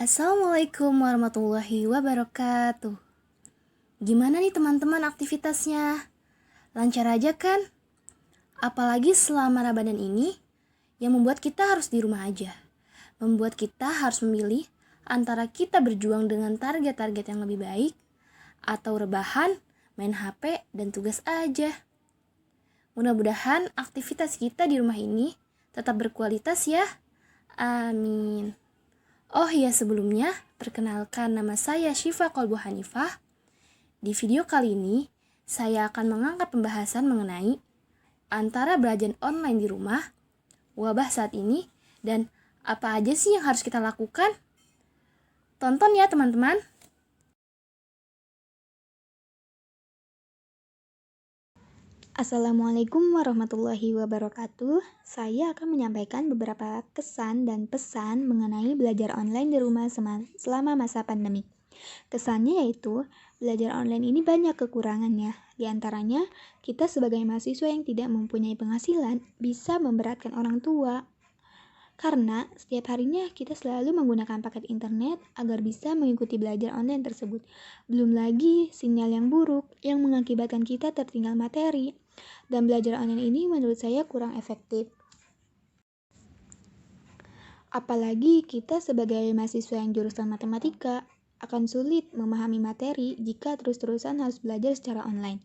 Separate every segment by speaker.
Speaker 1: Assalamualaikum warahmatullahi wabarakatuh. Gimana nih teman-teman aktivitasnya? Lancar aja kan? Apalagi selama Ramadan ini yang membuat kita harus di rumah aja. Membuat kita harus memilih antara kita berjuang dengan target-target yang lebih baik atau rebahan, main HP, dan tugas aja. Mudah-mudahan aktivitas kita di rumah ini tetap berkualitas ya. Amin. Oh iya, sebelumnya, perkenalkan nama saya Syifa Kolbu Hanifah. Di video kali ini, saya akan mengangkat pembahasan mengenai antara belajar online di rumah, wabah saat ini, dan apa aja sih yang harus kita lakukan. Tonton ya teman-teman.
Speaker 2: Assalamualaikum warahmatullahi wabarakatuh. Saya akan menyampaikan beberapa kesan dan pesan mengenai belajar online di rumah selama masa pandemi. Kesannya yaitu, belajar online ini banyak kekurangannya. Di antaranya, kita sebagai mahasiswa yang tidak mempunyai penghasilan bisa memberatkan orang tua. Karena setiap harinya kita selalu menggunakan paket internet agar bisa mengikuti belajar online tersebut. Belum lagi sinyal yang buruk yang mengakibatkan kita tertinggal materi. Dan belajar online ini menurut saya kurang efektif. Apalagi kita sebagai mahasiswa yang jurusan matematika akan sulit memahami materi jika terus-terusan harus belajar secara online.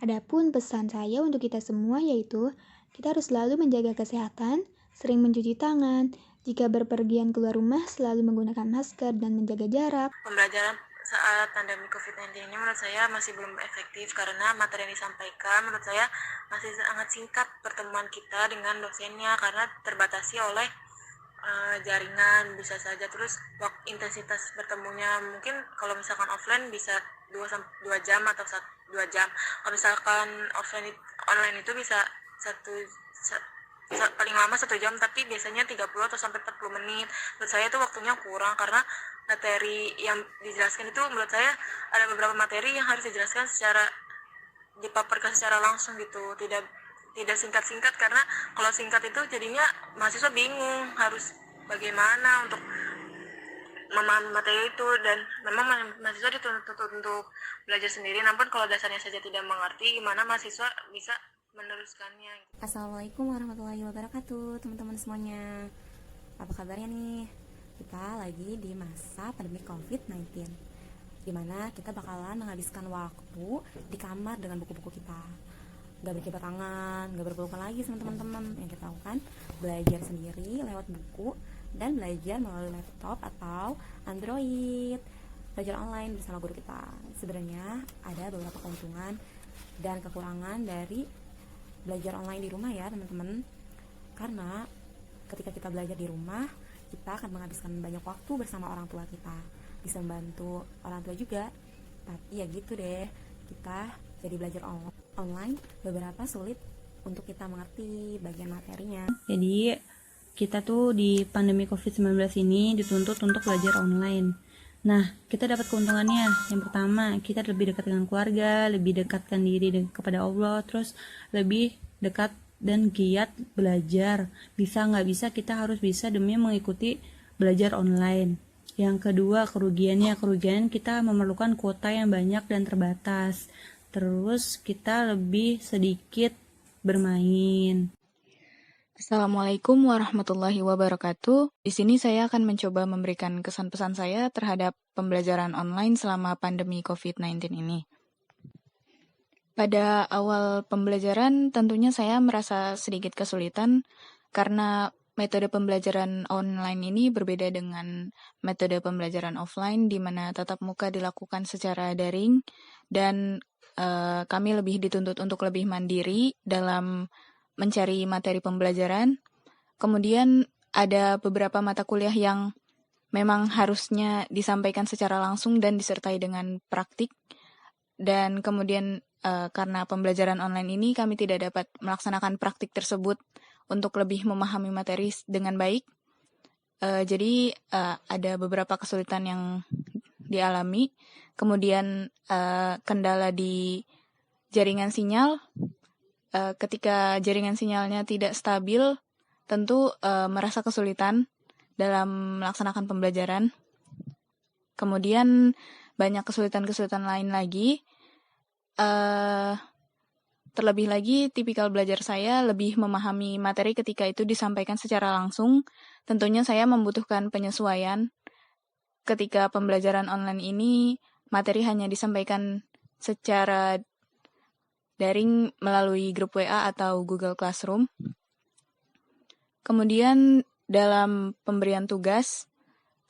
Speaker 2: Adapun pesan saya untuk kita semua yaitu kita harus selalu menjaga kesehatan, sering mencuci tangan, jika berpergian keluar rumah selalu menggunakan masker dan menjaga jarak.
Speaker 3: Pembelajaran saat pandemi COVID-19 ini menurut saya masih belum efektif karena materi yang disampaikan menurut saya masih sangat singkat pertemuan kita dengan dosennya karena terbatasi oleh jaringan bisa saja. Terus waktu intensitas bertemunya mungkin kalau misalkan offline bisa 2 jam atau 2 jam. Kalau misalkan online itu bisa paling lama 1 jam, tapi biasanya 30 atau sampai 40 menit. Menurut saya itu waktunya kurang karena materi yang dijelaskan itu menurut saya ada beberapa materi yang harus dijelaskan dipaparkan secara langsung gitu, tidak singkat-singkat, karena kalau singkat itu jadinya mahasiswa bingung harus bagaimana untuk memahami materi itu, dan memang mahasiswa dituntut untuk belajar sendiri. Namun kalau dasarnya saja tidak mengerti, gimana mahasiswa bisa meneruskannya.
Speaker 4: Assalamualaikum warahmatullahi wabarakatuh, teman-teman semuanya. Apa kabarnya nih? Kita lagi di masa pandemi COVID-19, dimana kita bakalan menghabiskan waktu di kamar dengan buku-buku kita. Gak berkibar tangan, gak berpelukan lagi sama teman-teman. Yang kita lakukan, belajar sendiri lewat buku dan belajar melalui laptop atau Android. Belajar online bersama guru kita. Sebenarnya ada beberapa keuntungan dan kekurangan dari belajar online di rumah ya teman-teman. Karena ketika kita belajar di rumah, kita akan menghabiskan banyak waktu bersama orang tua kita, bisa membantu orang tua juga. Tapi ya gitu deh, kita jadi belajar online beberapa sulit untuk kita mengerti bagian materinya.
Speaker 5: Jadi kita tuh di pandemi COVID-19 ini dituntut untuk belajar online. Nah, kita dapat keuntungannya. Yang pertama, kita lebih dekat dengan keluarga, lebih dekatkan diri kepada Allah, terus lebih dekat dan giat belajar. Bisa nggak bisa, kita harus bisa demi mengikuti belajar online. Yang kedua, kerugian kita memerlukan kuota yang banyak dan terbatas. Terus kita lebih sedikit bermain.
Speaker 6: Assalamualaikum warahmatullahi wabarakatuh. Di sini saya akan mencoba memberikan kesan pesan saya terhadap pembelajaran online selama pandemi COVID-19 ini. Pada awal pembelajaran tentunya saya merasa sedikit kesulitan karena metode pembelajaran online ini berbeda dengan metode pembelajaran offline di mana tatap muka dilakukan secara daring dan kami lebih dituntut untuk lebih mandiri dalam mencari materi pembelajaran. Kemudian ada beberapa mata kuliah yang memang harusnya disampaikan secara langsung dan disertai dengan praktik. Dan kemudian karena pembelajaran online ini kami tidak dapat melaksanakan praktik tersebut untuk lebih memahami materi dengan baik. Jadi ada beberapa kesulitan yang dialami. Kemudian kendala di jaringan sinyal. Ketika jaringan sinyalnya tidak stabil, tentu merasa kesulitan dalam melaksanakan pembelajaran. Kemudian banyak kesulitan-kesulitan lain lagi. Terlebih lagi, tipikal belajar saya lebih memahami materi ketika itu disampaikan secara langsung. Tentunya saya membutuhkan penyesuaian. Ketika pembelajaran online ini, materi hanya disampaikan secara daring melalui grup WA atau Google Classroom. Kemudian dalam pemberian tugas,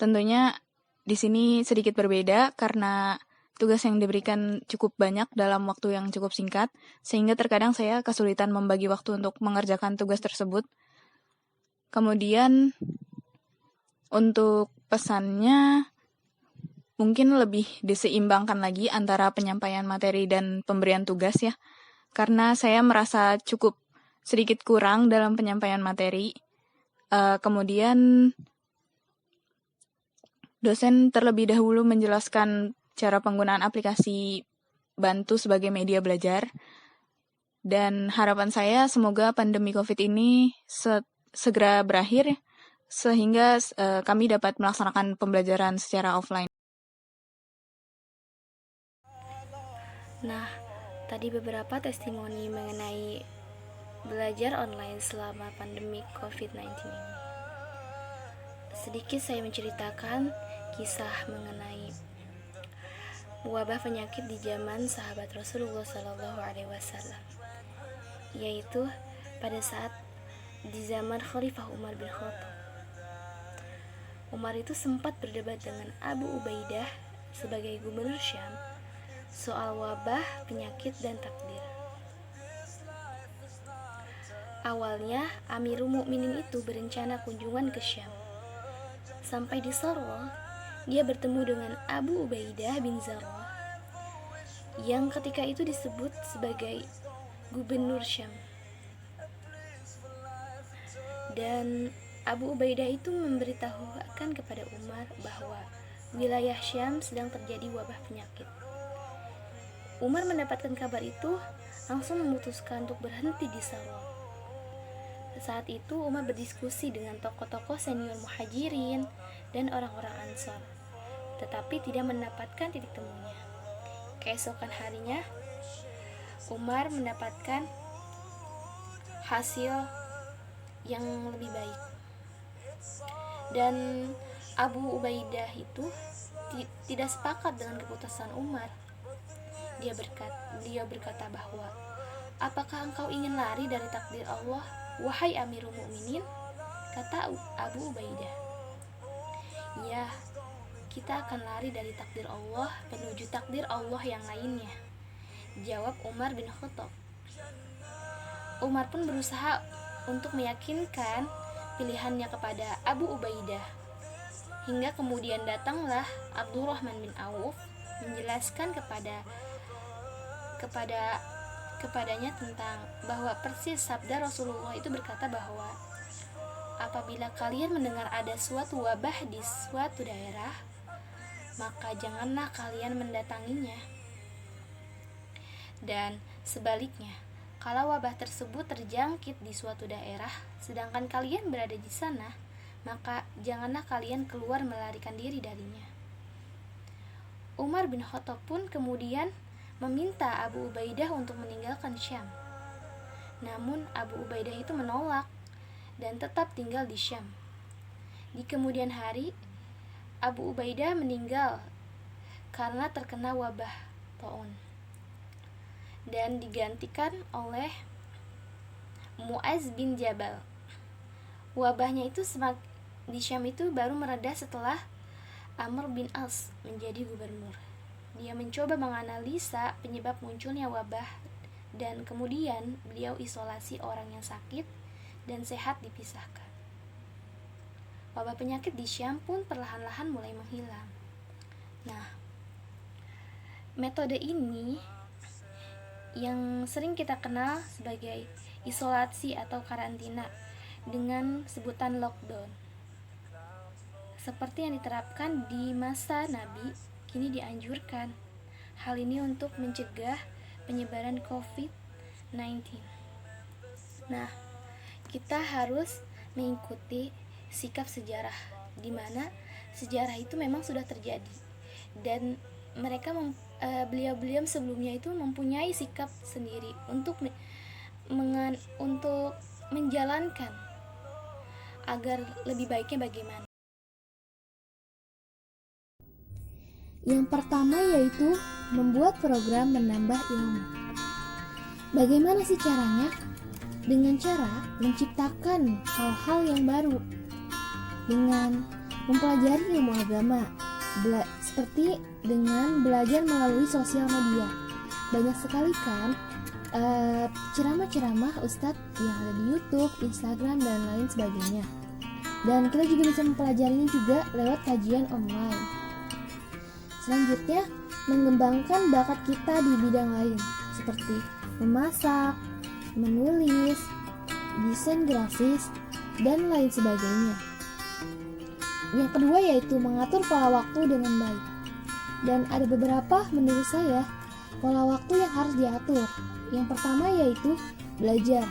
Speaker 6: tentunya di sini sedikit berbeda karena tugas yang diberikan cukup banyak dalam waktu yang cukup singkat, sehingga terkadang saya kesulitan membagi waktu untuk mengerjakan tugas tersebut. Kemudian untuk pesannya mungkin lebih diseimbangkan lagi antara penyampaian materi dan pemberian tugas ya, karena saya merasa cukup sedikit kurang dalam penyampaian materi. Kemudian dosen terlebih dahulu menjelaskan cara penggunaan aplikasi Bantu sebagai media belajar. Dan harapan saya semoga pandemi COVID ini segera berakhir sehingga kami dapat melaksanakan pembelajaran secara offline.
Speaker 1: Nah, tadi beberapa testimoni mengenai belajar online selama pandemi COVID-19 ini. Sedikit saya menceritakan kisah mengenai wabah penyakit di zaman sahabat Rasulullah SAW, yaitu pada saat di zaman Khalifah Umar bin Khattab. Umar itu sempat berdebat dengan Abu Ubaidah sebagai gubernur Syam soal wabah, penyakit, dan takdir. Awalnya, Amirul Mukminin itu berencana kunjungan ke Syam. Sampai di Sarwah, dia bertemu dengan Abu Ubaidah bin Zarrah, yang ketika itu disebut sebagai gubernur Syam. Dan Abu Ubaidah itu memberitahukan kepada Umar bahwa wilayah Syam sedang terjadi wabah penyakit. Umar mendapatkan kabar itu, langsung memutuskan untuk berhenti di Sarwah. Saat itu Umar berdiskusi dengan tokoh-tokoh senior Muhajirin dan orang-orang Ansor, tetapi tidak mendapatkan titik temunya. Keesokan harinya, Umar mendapatkan hasil yang lebih baik. Dan Abu Ubaidah itu tidak sepakat dengan keputusan Umar. Dia berkata bahwa, "Apakah engkau ingin lari dari takdir Allah, wahai Amirul Mukminin?" Kata Abu Ubaidah, "Ya, kita akan lari dari takdir Allah menuju takdir Allah yang lainnya," jawab Umar bin Khattab. Umar pun berusaha untuk meyakinkan pilihannya kepada Abu Ubaidah. Hingga kemudian datanglah Abdurrahman bin Auf menjelaskan kepadanya tentang bahwa persis sabda Rasulullah itu berkata bahwa apabila kalian mendengar ada suatu wabah di suatu daerah, maka janganlah kalian mendatanginya. Dan sebaliknya, kalau wabah tersebut terjangkit di suatu daerah, sedangkan kalian berada di sana, maka janganlah kalian keluar melarikan diri darinya. Umar bin Khattab pun kemudian meminta Abu Ubaidah untuk meninggalkan Syam. Namun Abu Ubaidah itu menolak dan tetap tinggal di Syam. Di kemudian hari, Abu Ubaidah meninggal karena terkena wabah taun dan digantikan oleh Mu'az bin Jabal. Wabahnya itu di Syam itu baru mereda setelah Amr bin As menjadi gubernur. Dia mencoba menganalisa penyebab munculnya wabah dan kemudian beliau isolasi orang yang sakit dan sehat dipisahkan. Wabah penyakit di Syam pun perlahan-lahan mulai menghilang. Nah, metode ini yang sering kita kenal sebagai isolasi atau karantina dengan sebutan lockdown, seperti yang diterapkan di masa Nabi, kini dianjurkan. Hal ini untuk mencegah penyebaran COVID-19. Nah, kita harus mengikuti sikap sejarah, di mana sejarah itu memang sudah terjadi. dan beliau-beliau sebelumnya itu mempunyai sikap sendiri untuk untuk menjalankan agar lebih baiknya bagaimana. Yang pertama yaitu membuat program menambah ilmu. Bagaimana sih caranya? Dengan cara menciptakan hal-hal yang baru, dengan mempelajari ilmu agama, seperti dengan belajar melalui sosial media. Banyak sekali kan ceramah-ceramah ustadz yang ada di YouTube, Instagram, dan lain sebagainya. Dan kita juga bisa mempelajarinya juga lewat kajian online. Selanjutnya, mengembangkan bakat kita di bidang lain seperti memasak, menulis, desain grafis, dan lain sebagainya. Yang kedua yaitu mengatur pola waktu dengan baik. Dan ada beberapa menurut saya pola waktu yang harus diatur. Yang pertama yaitu belajar.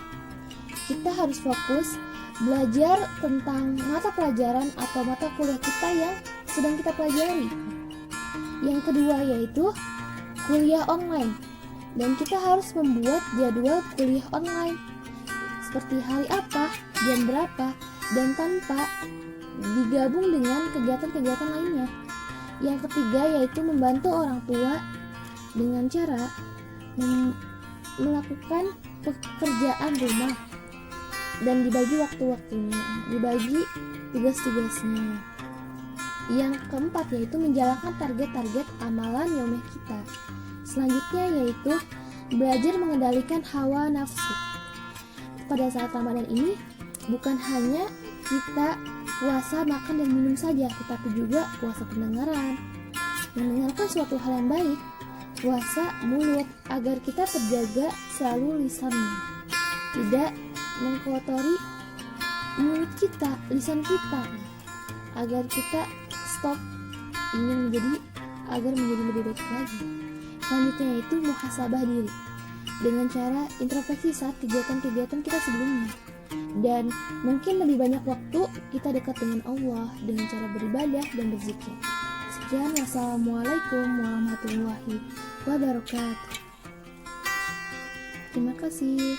Speaker 1: Kita harus fokus belajar tentang mata pelajaran atau mata kuliah kita yang sedang kita pelajari. Yang kedua yaitu kuliah online. Dan kita harus membuat jadwal kuliah online seperti hari apa, jam berapa, dan tanpa digabung dengan kegiatan-kegiatan lainnya. Yang ketiga yaitu membantu orang tua dengan cara melakukan pekerjaan rumah dan dibagi waktu-waktunya, dibagi tugas-tugasnya. Yang keempat yaitu menjalankan target-target amalan yaumiyah kita. Selanjutnya yaitu belajar mengendalikan hawa nafsu. Pada saat Ramadan ini bukan hanya kita puasa makan dan minum saja, tetapi juga puasa pendengaran, mendengarkan suatu hal yang baik, puasa mulut agar kita terjaga selalu lisannya, tidak mengkotori mulut kita, lisan kita, agar kita stop ingin agar menjadi lebih baik lagi. Selanjutnya yaitu muhasabah diri dengan cara introspeksi saat kegiatan-kegiatan kita sebelumnya. Dan mungkin lebih banyak waktu kita dekat dengan Allah dengan cara beribadah dan berzikir. Sekian, wassalamualaikum warahmatullahi wabarakatuh. Terima kasih.